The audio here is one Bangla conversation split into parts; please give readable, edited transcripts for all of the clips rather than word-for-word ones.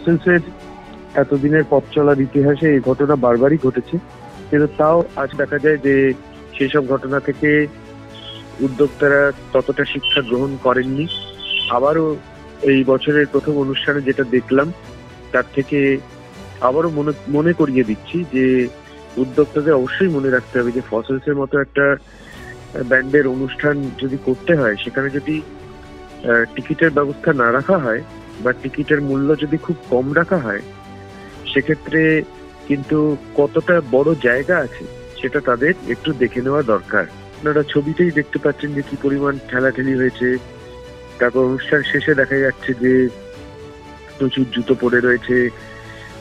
ফসিলসের এতদিনের পথ চলার ইতিহাসে এই ঘটনা বারবারই ঘটেছে, কিন্তু তাও আজ দেখা যায় যে সেসব ঘটনা থেকে উদ্যোক্তারা ততটা শিক্ষা গ্রহণ করেননি। আবারও এই বছরের প্রথম অনুষ্ঠানে যেটা দেখলাম তার থেকে আবারও মনে করিয়ে দিচ্ছি যে উদ্যোক্তাদের অবশ্যই মনে রাখতে হবে যে ফসিলসের মতো একটা ব্যান্ডের অনুষ্ঠান যদি করতে হয়, সেখানে যদি টিকিটের ব্যবস্থা না রাখা হয় বা টিকিটের মূল্য যদি খুব কম রাখা হয়, সেক্ষেত্রে কিন্তু কতটা বড় জায়গা আছে সেটা তাদের একটু দেখে নেওয়া দরকার। আপনারা ছবিতেই দেখতে পাচ্ছেন যে কি পরিমাণ ঠেলাঠেলি হয়েছে। তারপর অনুষ্ঠান শেষে দেখা যাচ্ছে যে প্রচুর জুতো পড়ে রয়েছে,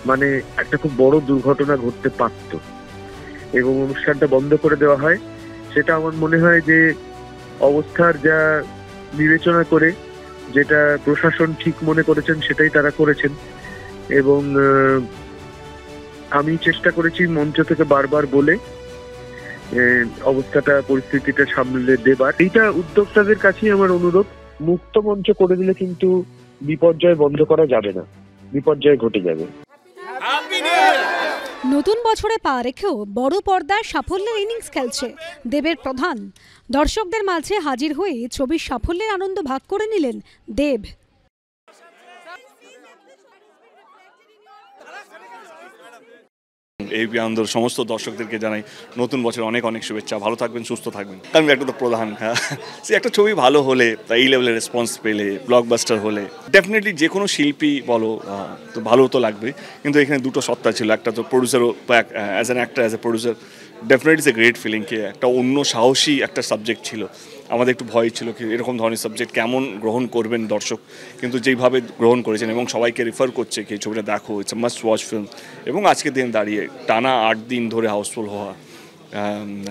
মানে একটা খুব বড় দুর্ঘটনা ঘটতে পারত এবং অনুষ্ঠানটা বন্ধ করে দেওয়া হয়। সেটা আমার মনে হয় যে অবস্থার যা বিবেচনা করে যেটা প্রশাসন ঠিক মনে করেছেন সেটাই তারা করেছেন। এবং আমি চেষ্টা করেছি মঞ্চ থেকে বারবার বলে অবস্থাটা পরিস্থিতিটা সামলে দেবার। এইটা উদ্যোক্তাদের কাছেই আমার অনুরোধ, মুক্ত মঞ্চ করে দিলে কিন্তু বিপর্যয় বন্ধ করা যাবে না, বিপর্যয় ঘটে যাবে। নতুন বছরে পা রেখেও বড় পর্দায় সাফল্যের ইনিংস খেলছে দেবের প্রধান। দর্শকদের মাঝে হাজির হয়ে ছবির সাফল্যের আনন্দ ভাগ করে নিলেন দেব। এবিপি আনন্দর সমস্ত দর্শকদেরকে জানাই নতুন বছর অনেক অনেক শুভেচ্ছা। ভালো থাকবেন, সুস্থ থাকবেন। আমি একটা তো প্রধান, হ্যাঁ, সে একটা ছবি ভালো হলে, এই লেভেলের রেসপন্স পেলে, ব্লকবাস্টার হলে ডেফিনেটলি যে কোনো শিল্পী বলো তো ভালো তো লাগবে। কিন্তু এখানে দুটো সত্তা ছিল, একটা তো প্রডিউসারও, as an actor, as a producer definitely a great feeling. কে একটা অন্য সাহসী একটা সাবজেক্ট ছিল। আমাদের একটু ভয় ছিল কি এরকম ধরনের সাবজেক্ট কেমন গ্রহণ করবেন দর্শক, কিন্তু যেইভাবে গ্রহণ করেছেন এবং সবাইকে রেফার করছে কি ছবিটা দেখো, it's a must watch film. এবং আজকের দিন দাঁড়িয়ে টানা 8 দিন ধরে হাউসফুল হওয়া,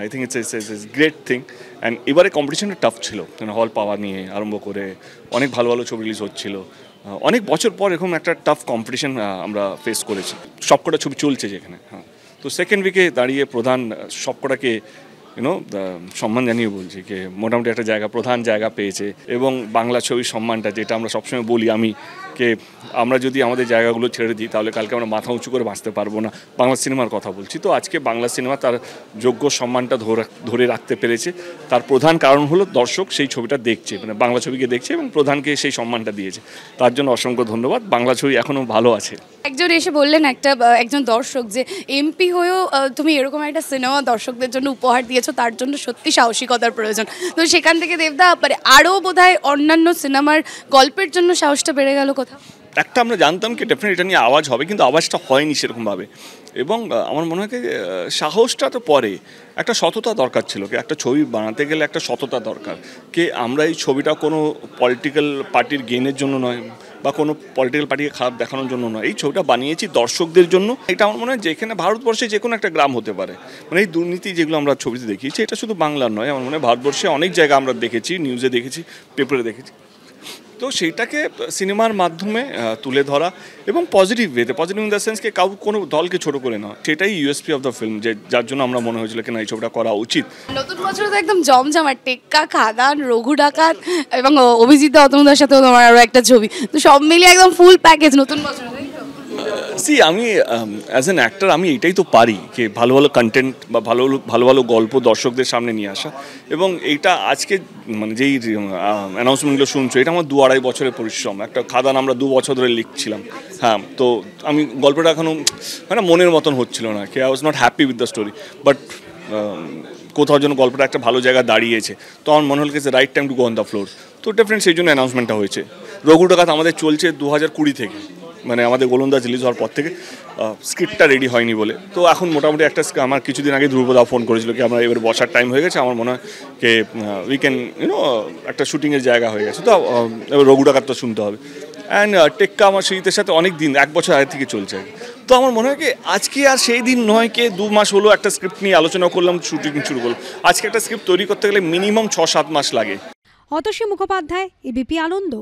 I think it's great thing. And এবারে কম্পিটিশনটা টাফ ছিল, হল পাওয়া নিয়ে আরম্ভ করে অনেক ভালো ভালো ছবি রিলিজ হচ্ছিল। অনেক বছর পর এরকম একটা টাফ কম্পিটিশন আমরা ফেস করেছি। সবকটা ছবি চলছে যেখানে, হ্যাঁ। তো সেকেন্ড উইকে দাঁড়িয়ে প্রধান সবকটাকে সম্মান জানিয়ে বলছি যে মোটামুটি একটা প্রধান জায়গা পেয়েছে। এবং বাংলা ছবির সম্মানটা, যেটা আমরা সবসময় বলি আমি, কে আমরা যদি আমাদের জায়গাগুলো ছেড়ে দিই তাহলে কালকে আমরা মাথা উঁচু করে বাঁচতে পারবো না। বাংলা সিনেমার কথা বলছি। তো আজকে বাংলা সিনেমা তার যোগ্য সম্মানটা ধরে রাখতে পেরেছে। তার প্রধান কারণ হলো দর্শক সেই ছবিটা দেখছে, মানে বাংলা ছবিকে দেখছে এবং প্রধানকে সেই সম্মানটা দিয়েছে। তার জন্য অসংখ্য ধন্যবাদ। বাংলা ছবি এখনও ভালো আছে। একজন এসে বললেন, একজন দর্শক, যে এমপি হয়েও তুমি এরকম একটা সিনেমা দর্শকদের জন্য উপহার দিয়েছো, তার জন্য সত্যি সাহসিকতার প্রয়োজন। তো সেখান থেকে দেবদা আরও বোধহয় অন্যান্য সিনেমার গল্পের জন্য সাহসটা বেড়ে গেল কোথাও। একটা আমরা জানতাম কি ডেফিনেটলি এটা নিয়ে আওয়াজ হবে, কিন্তু আওয়াজটা হয়নি সেরকমভাবে। এবং আমার মনে হয় সাহসটা তো পরে, একটা সততা দরকার ছিল। একটা ছবি বানাতে গেলে একটা সততা দরকার। আমরা এই ছবিটা কোনো পলিটিক্যাল পার্টির গেনের জন্য নয় বা কোনো পলিটিক্যাল পার্টিকে খারাপ দেখানোর জন্য নয়। এই ছবিটা বানিয়েছি দর্শকদের জন্য। এটা আমার মনে হয় যেখানে ভারতবর্ষে যে কোনো একটা গ্রাম হতে পারে, মানে এই দুর্নীতি যেগুলো আমরা ছবিতে দেখিয়েছি এটা শুধু বাংলার নয়, আমার মনে হয় ভারতবর্ষে অনেক জায়গা আমরা দেখেছি, নিউজে দেখেছি, পেপারে দেখেছি। তো সেইটাকে সিনেমার মাধ্যমে তুলে ধরা এবং পজিটিভ ওয়েতে, পজিটিভ ইন দ্য সেন্সকে কোনো দলকে ছোট করে না, সেটাই ইউএসপি অফ দ্য ফিল্ম, যে যার জন্য আমরা মনে হয়েছিল কি না এই ছবিটা করা উচিত। নতুন বছরে তো একদম জমজমাট, টেক্কা, খাদান, রঘু ডাকাত এবং অভিজিৎ অতনুদার সাথেও তোমার আরও একটা ছবি, তো সব মিলিয়ে একদম ফুল প্যাকেজ নতুন বছর। আমি অ্যাজ অ্যান অ্যাক্টর আমি এটাই তো পারি, যে ভালো ভালো কন্টেন্ট বা ভালো ভালো গল্প দর্শকদের সামনে নিয়ে আসা। এবং এইটা আজকে মানে যেই অ্যানাউন্সমেন্টগুলো শুনছো, এটা আমার 2-2.5 বছরের পরিশ্রম। একটা খাদান আমরা 2 বছর ধরে লিখছিলাম, হ্যাঁ। তো আমি গল্পটা এখনও মানে মনের মতন হচ্ছিল না, I was not happy with the story, but কোথাও যেন গল্পটা একটা ভালো জায়গায় দাঁড়িয়েছে। তো আমার মনে হল যে right time to go on the floor. তো ডেফিনেটলি সেই জন্য অ্যানাউন্সমেন্টটা হয়েছে। রঘু ডাকাত আমাদের চলছে 2020 থেকে, মানে আমাদের গোলন্দাজ রিলিজ হওয়ার পর থেকে। স্ক্রিপ্টটা রেডি হয়নি বলে, তো এখন মোটামুটি একটা আমার কিছুদিন আগে ধ্রুবদা ফোন করেছিল কি আমরা এবার বসার টাইম হয়ে গেছে, আমার মনে হয় যে উই ক্যান একটা শুটিংয়ের জায়গা হয়ে গেছে। তো এবার রঘু ডাকাতটা শুনতে হবে। অ্যান্ড টেক্কা আমার শীতের সাথে অনেক দিন, 1 বছর আগে থেকে চলছে। তো আমার মনে হয় কি আজকে আর সেই দিন নয়, 2 মাস হলো একটা স্ক্রিপ্ট নিয়ে আলোচনা করলাম, শুটিং শুরু করলাম। আজকে একটা স্ক্রিপ্ট তৈরি করতে গেলে মিনিমাম 6-7 মাস লাগে। অতসী মুখোপাধ্যায়, এবিপি আনন্দ।